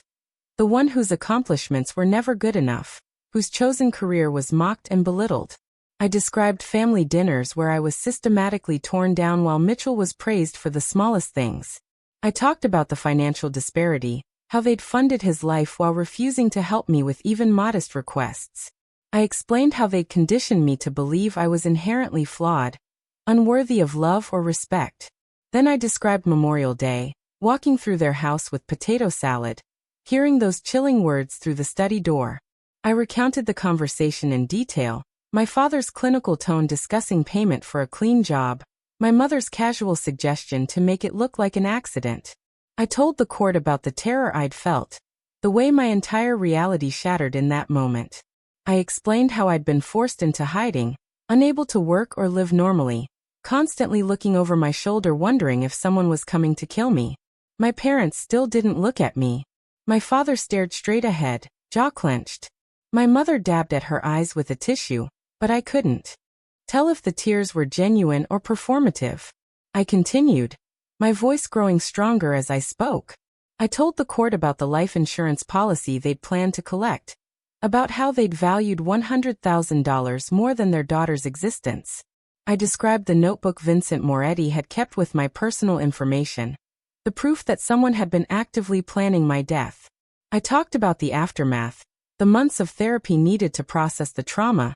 the one whose accomplishments were never good enough, whose chosen career was mocked and belittled. I described family dinners where I was systematically torn down while Mitchell was praised for the smallest things. I talked about the financial disparity, how they'd funded his life while refusing to help me with even modest requests. I explained how they'd conditioned me to believe I was inherently flawed, unworthy of love or respect. Then I described Memorial Day, walking through their house with potato salad, hearing those chilling words through the study door. I recounted the conversation in detail, my father's clinical tone discussing payment for a clean job, my mother's casual suggestion to make it look like an accident. I told the court about the terror I'd felt, the way my entire reality shattered in that moment. I explained how I'd been forced into hiding, unable to work or live normally, constantly looking over my shoulder wondering if someone was coming to kill me. My parents still didn't look at me. My father stared straight ahead, jaw clenched. My mother dabbed at her eyes with a tissue, but I couldn't tell if the tears were genuine or performative. I continued, my voice growing stronger as I spoke. I told the court about the life insurance policy they'd planned to collect, about how they'd valued $100,000 more than their daughter's existence. I described the notebook Vincent Moretti had kept with my personal information, the proof that someone had been actively planning my death. I talked about the aftermath, the months of therapy needed to process the trauma,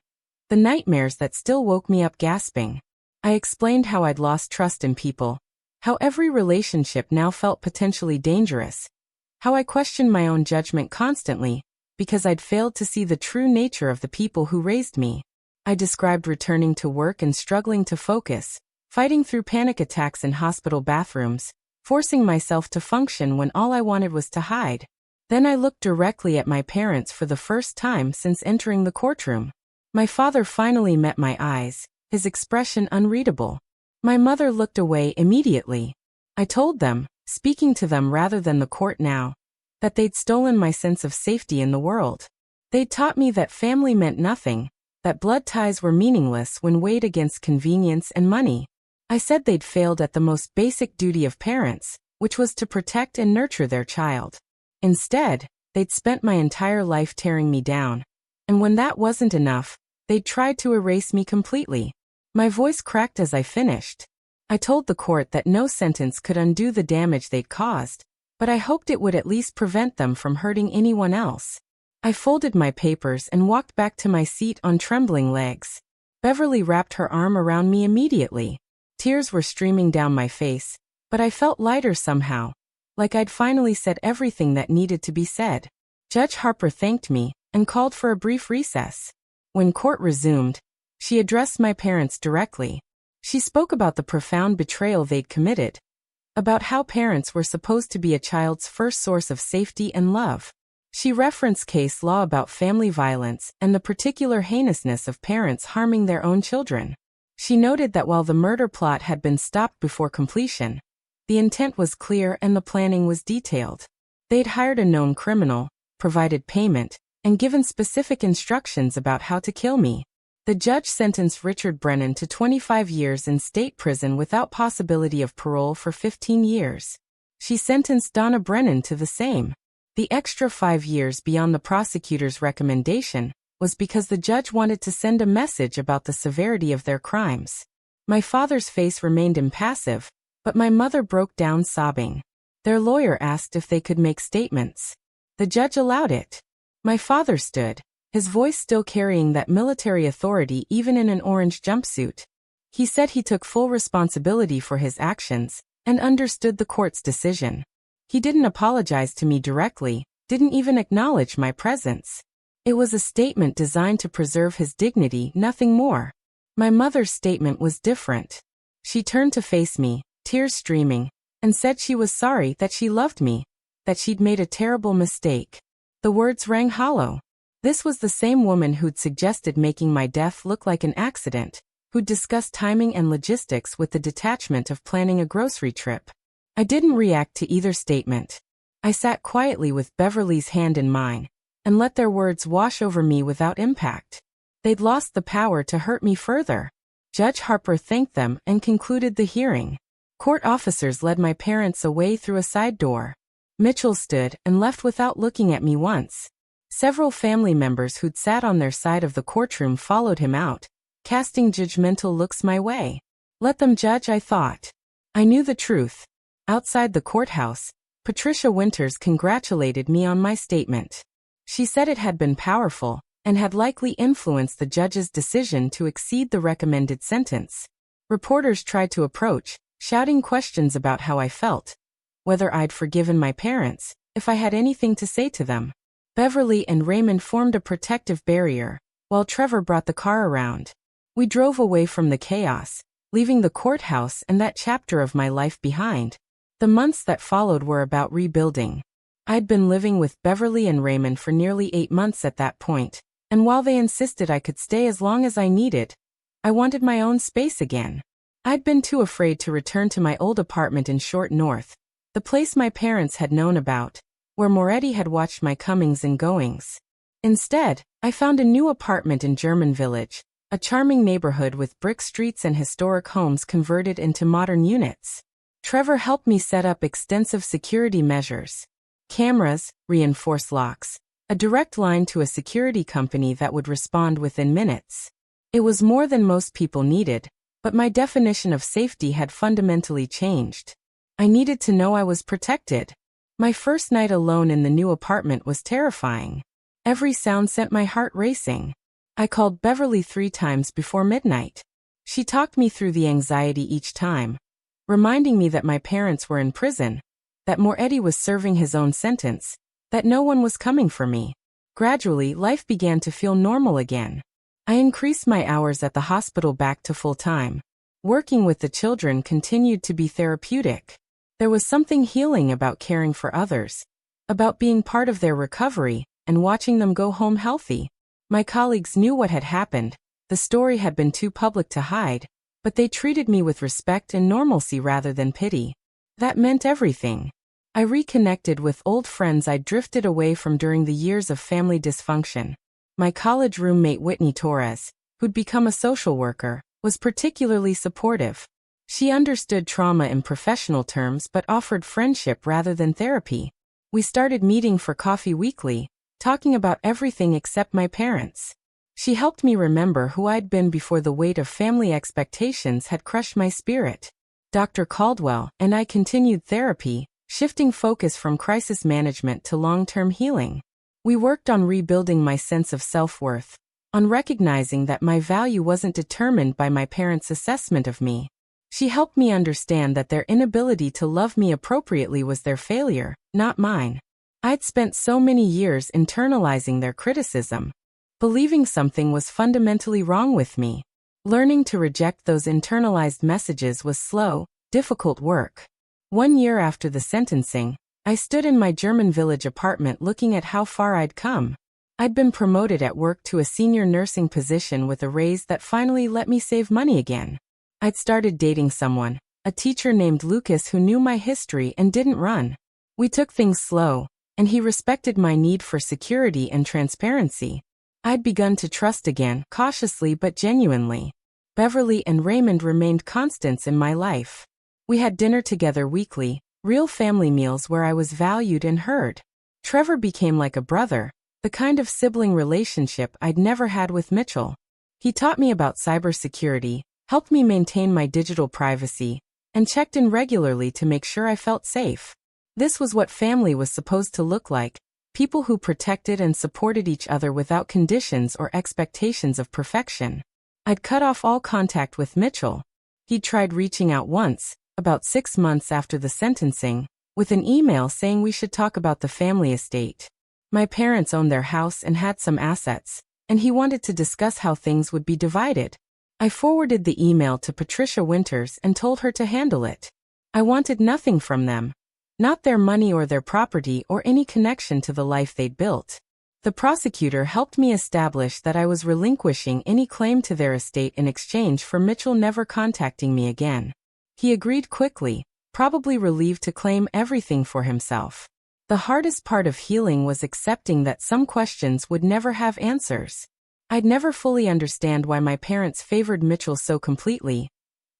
the nightmares that still woke me up gasping. I explained how I'd lost trust in people, how every relationship now felt potentially dangerous, how I questioned my own judgment constantly, because I'd failed to see the true nature of the people who raised me. I described returning to work and struggling to focus, fighting through panic attacks in hospital bathrooms, forcing myself to function when all I wanted was to hide. Then I looked directly at my parents for the first time since entering the courtroom. My father finally met my eyes, his expression unreadable. My mother looked away immediately. I told them, speaking to them rather than the court now, that they'd stolen my sense of safety in the world. They'd taught me that family meant nothing, that blood ties were meaningless when weighed against convenience and money. I said they'd failed at the most basic duty of parents, which was to protect and nurture their child. Instead, they'd spent my entire life tearing me down. And when that wasn't enough, they'd tried to erase me completely. My voice cracked as I finished. I told the court that no sentence could undo the damage they'd caused, but I hoped it would at least prevent them from hurting anyone else. I folded my papers and walked back to my seat on trembling legs. Beverly wrapped her arm around me immediately. Tears were streaming down my face, but I felt lighter somehow, like I'd finally said everything that needed to be said. Judge Harper thanked me and called for a brief recess. When court resumed, she addressed my parents directly. She spoke about the profound betrayal they'd committed, about how parents were supposed to be a child's first source of safety and love. She referenced case law about family violence and the particular heinousness of parents harming their own children. She noted that while the murder plot had been stopped before completion, the intent was clear and the planning was detailed. They'd hired a known criminal, provided payment, and given specific instructions about how to kill me. The judge sentenced Richard Brennan to 25 years in state prison without possibility of parole for 15 years. She sentenced Donna Brennan to the same. The extra 5 years beyond the prosecutor's recommendation was because the judge wanted to send a message about the severity of their crimes. My father's face remained impassive, but my mother broke down sobbing. Their lawyer asked if they could make statements. The judge allowed it. My father stood, his voice still carrying that military authority even in an orange jumpsuit. He said he took full responsibility for his actions and understood the court's decision. He didn't apologize to me directly, didn't even acknowledge my presence. It was a statement designed to preserve his dignity, nothing more. My mother's statement was different. She turned to face me, tears streaming, and said she was sorry, that she loved me, that she'd made a terrible mistake. The words rang hollow. This was the same woman who'd suggested making my death look like an accident, who'd discussed timing and logistics with the detachment of planning a grocery trip. I didn't react to either statement. I sat quietly with Beverly's hand in mine, and let their words wash over me without impact. They'd lost the power to hurt me further. Judge Harper thanked them and concluded the hearing. Court officers led my parents away through a side door. Mitchell stood and left without looking at me once. Several family members who'd sat on their side of the courtroom followed him out, casting judgmental looks my way. Let them judge, I thought. I knew the truth. Outside the courthouse, Patricia Winters congratulated me on my statement. She said it had been powerful and had likely influenced the judge's decision to exceed the recommended sentence. Reporters tried to approach, shouting questions about how I felt, whether I'd forgiven my parents, if I had anything to say to them. Beverly and Raymond formed a protective barrier, while Trevor brought the car around. We drove away from the chaos, leaving the courthouse and that chapter of my life behind. The months that followed were about rebuilding. I'd been living with Beverly and Raymond for nearly 8 months at that point, and while they insisted I could stay as long as I needed, I wanted my own space again. I'd been too afraid to return to my old apartment in Short North, the place my parents had known about, where Moretti had watched my comings and goings. Instead, I found a new apartment in German Village, a charming neighborhood with brick streets and historic homes converted into modern units. Trevor helped me set up extensive security measures. Cameras, reinforced locks, a direct line to a security company that would respond within minutes. It was more than most people needed, but my definition of safety had fundamentally changed. I needed to know I was protected. My first night alone in the new apartment was terrifying. Every sound sent my heart racing. I called Beverly 3 times before midnight. She talked me through the anxiety each time, reminding me that my parents were in prison, that Moretti was serving his own sentence, that no one was coming for me. Gradually, life began to feel normal again. I increased my hours at the hospital back to full-time. Working with the children continued to be therapeutic. There was something healing about caring for others, about being part of their recovery, and watching them go home healthy. My colleagues knew what had happened. The story had been too public to hide, but they treated me with respect and normalcy rather than pity. That meant everything. I reconnected with old friends I'd drifted away from during the years of family dysfunction. My college roommate Whitney Torres, who'd become a social worker, was particularly supportive. She understood trauma in professional terms but offered friendship rather than therapy. We started meeting for coffee weekly, talking about everything except my parents. She helped me remember who I'd been before the weight of family expectations had crushed my spirit. Dr. Caldwell and I continued therapy, shifting focus from crisis management to long-term healing. We worked on rebuilding my sense of self-worth, on recognizing that my value wasn't determined by my parents' assessment of me. She helped me understand that their inability to love me appropriately was their failure, not mine. I'd spent so many years internalizing their criticism, believing something was fundamentally wrong with me. Learning to reject those internalized messages was slow, difficult work. 1 year after the sentencing, I stood in my German Village apartment looking at how far I'd come. I'd been promoted at work to a senior nursing position with a raise that finally let me save money again. I'd started dating someone, a teacher named Lucas who knew my history and didn't run. We took things slow, and he respected my need for security and transparency. I'd begun to trust again, cautiously but genuinely. Beverly and Raymond remained constants in my life. We had dinner together weekly, real family meals where I was valued and heard. Trevor became like a brother, the kind of sibling relationship I'd never had with Mitchell. He taught me about cybersecurity, helped me maintain my digital privacy, and checked in regularly to make sure I felt safe. This was what family was supposed to look like, people who protected and supported each other without conditions or expectations of perfection. I'd cut off all contact with Mitchell. He'd tried reaching out once, about 6 months after the sentencing, with an email saying we should talk about the family estate. My parents owned their house and had some assets, and he wanted to discuss how things would be divided. I forwarded the email to Patricia Winters and told her to handle it. I wanted nothing from them. Not their money or their property or any connection to the life they'd built. The prosecutor helped me establish that I was relinquishing any claim to their estate in exchange for Mitchell never contacting me again. He agreed quickly, probably relieved to claim everything for himself. The hardest part of healing was accepting that some questions would never have answers. I'd never fully understand why my parents favored Mitchell so completely,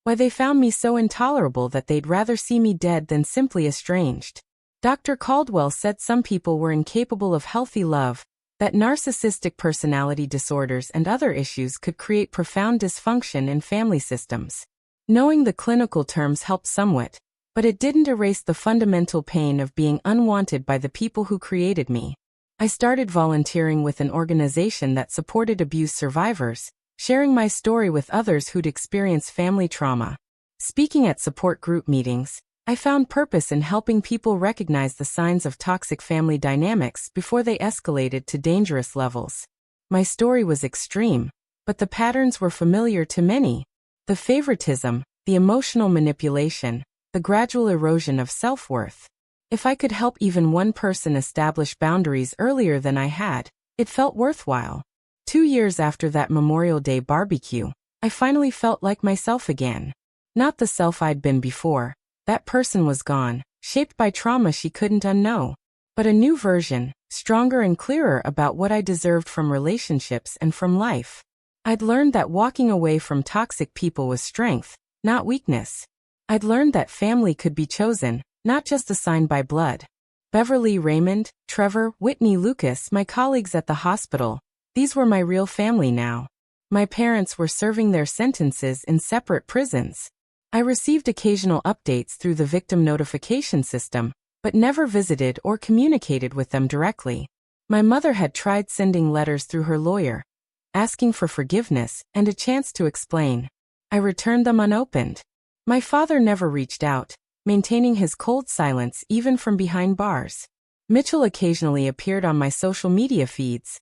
why they found me so intolerable that they'd rather see me dead than simply estranged. Dr. Caldwell said some people were incapable of healthy love, that narcissistic personality disorders and other issues could create profound dysfunction in family systems. Knowing the clinical terms helped somewhat, but it didn't erase the fundamental pain of being unwanted by the people who created me. I started volunteering with an organization that supported abuse survivors, sharing my story with others who'd experienced family trauma. Speaking at support group meetings, I found purpose in helping people recognize the signs of toxic family dynamics before they escalated to dangerous levels. My story was extreme, but the patterns were familiar to many. The favoritism, the emotional manipulation, the gradual erosion of self-worth. If I could help even one person establish boundaries earlier than I had, it felt worthwhile. 2 years after that Memorial Day barbecue, I finally felt like myself again. Not the self I'd been before. That person was gone, shaped by trauma she couldn't unknow. But a new version, stronger and clearer about what I deserved from relationships and from life. I'd learned that walking away from toxic people was strength, not weakness. I'd learned that family could be chosen, not just assigned by blood. Beverly, Raymond, Trevor, Whitney, Lucas, my colleagues at the hospital, these were my real family now. My parents were serving their sentences in separate prisons. I received occasional updates through the victim notification system, but never visited or communicated with them directly. My mother had tried sending letters through her lawyer, asking for forgiveness and a chance to explain. I returned them unopened. My father never reached out, maintaining his cold silence even from behind bars. Mitchell occasionally appeared on my social media feeds,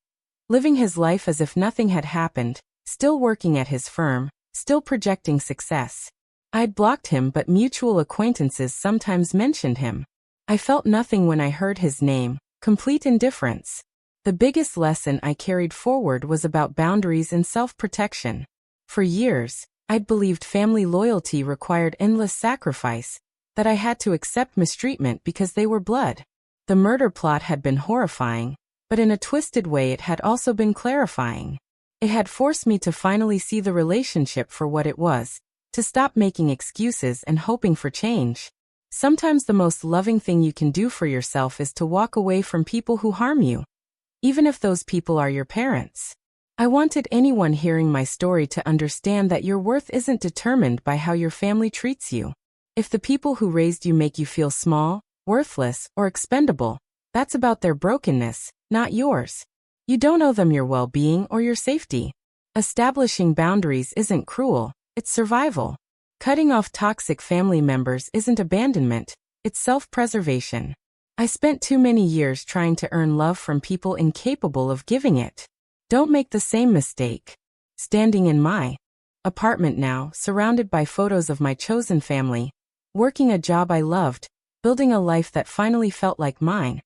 living his life as if nothing had happened, still working at his firm, still projecting success. I'd blocked him, but mutual acquaintances sometimes mentioned him. I felt nothing when I heard his name, complete indifference. The biggest lesson I carried forward was about boundaries and self-protection. For years, I'd believed family loyalty required endless sacrifice, that I had to accept mistreatment because they were blood. The murder plot had been horrifying, but in a twisted way it had also been clarifying. It had forced me to finally see the relationship for what it was, to stop making excuses and hoping for change. Sometimes the most loving thing you can do for yourself is to walk away from people who harm you, even if those people are your parents. I wanted anyone hearing my story to understand that your worth isn't determined by how your family treats you. If the people who raised you make you feel small, worthless, or expendable, that's about their brokenness, not yours. You don't owe them your well-being or your safety. Establishing boundaries isn't cruel, it's survival. Cutting off toxic family members isn't abandonment, it's self-preservation. I spent too many years trying to earn love from people incapable of giving it. Don't make the same mistake. Standing in my apartment now, surrounded by photos of my chosen family, working a job I loved, building a life that finally felt like mine,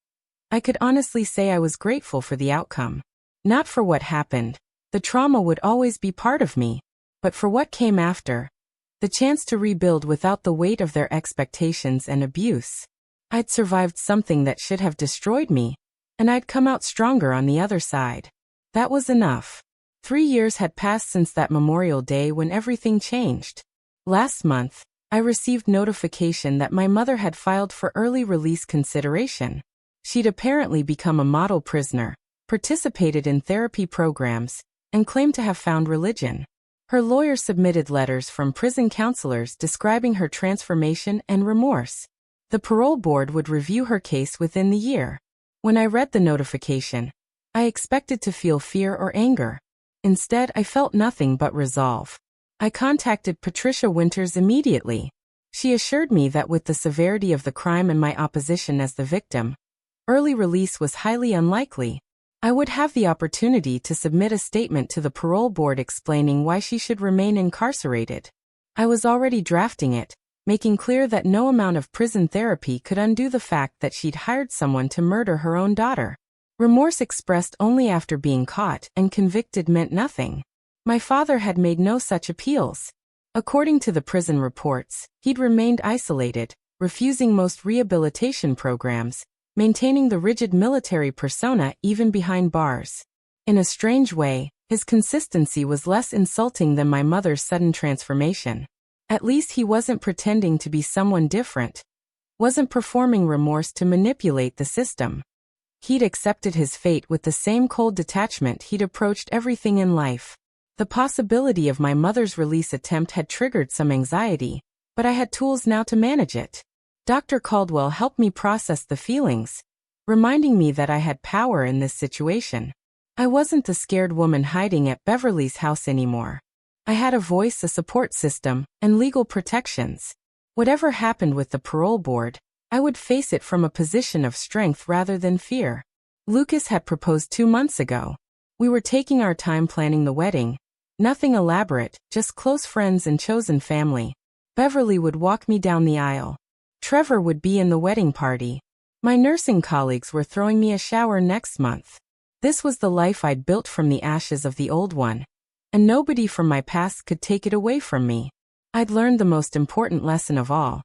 I could honestly say I was grateful for the outcome. Not for what happened, the trauma would always be part of me, but for what came after. The chance to rebuild without the weight of their expectations and abuse. I'd survived something that should have destroyed me, and I'd come out stronger on the other side. That was enough. 3 years had passed since that Memorial Day when everything changed. Last month, I received notification that my mother had filed for early release consideration. She'd apparently become a model prisoner, participated in therapy programs, and claimed to have found religion. Her lawyer submitted letters from prison counselors describing her transformation and remorse. The parole board would review her case within the year. When I read the notification, I expected to feel fear or anger. Instead, I felt nothing but resolve. I contacted Patricia Winters immediately. She assured me that with the severity of the crime and my opposition as the victim, early release was highly unlikely. I would have the opportunity to submit a statement to the parole board explaining why she should remain incarcerated. I was already drafting it, making clear that no amount of prison therapy could undo the fact that she'd hired someone to murder her own daughter. Remorse expressed only after being caught and convicted meant nothing. My father had made no such appeals. According to the prison reports, he'd remained isolated, refusing most rehabilitation programs, maintaining the rigid military persona even behind bars. In a strange way, his consistency was less insulting than my mother's sudden transformation. At least he wasn't pretending to be someone different, wasn't performing remorse to manipulate the system. He'd accepted his fate with the same cold detachment he'd approached everything in life. The possibility of my mother's release attempt had triggered some anxiety, but I had tools now to manage it. Dr. Caldwell helped me process the feelings, reminding me that I had power in this situation. I wasn't the scared woman hiding at Beverly's house anymore. I had a voice, a support system, and legal protections. Whatever happened with the parole board, I would face it from a position of strength rather than fear. Lucas had proposed 2 months ago. We were taking our time planning the wedding. Nothing elaborate, just close friends and chosen family. Beverly would walk me down the aisle. Trevor would be in the wedding party. My nursing colleagues were throwing me a shower next month. This was the life I'd built from the ashes of the old one, and nobody from my past could take it away from me. I'd learned the most important lesson of all.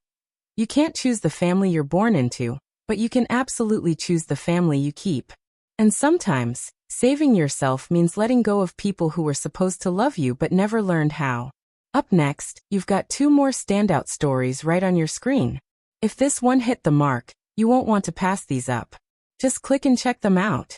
You can't choose the family you're born into, but you can absolutely choose the family you keep. And sometimes, saving yourself means letting go of people who were supposed to love you but never learned how. Up next, you've got 2 more standout stories right on your screen. If this one hit the mark, you won't want to pass these up. Just click and check them out.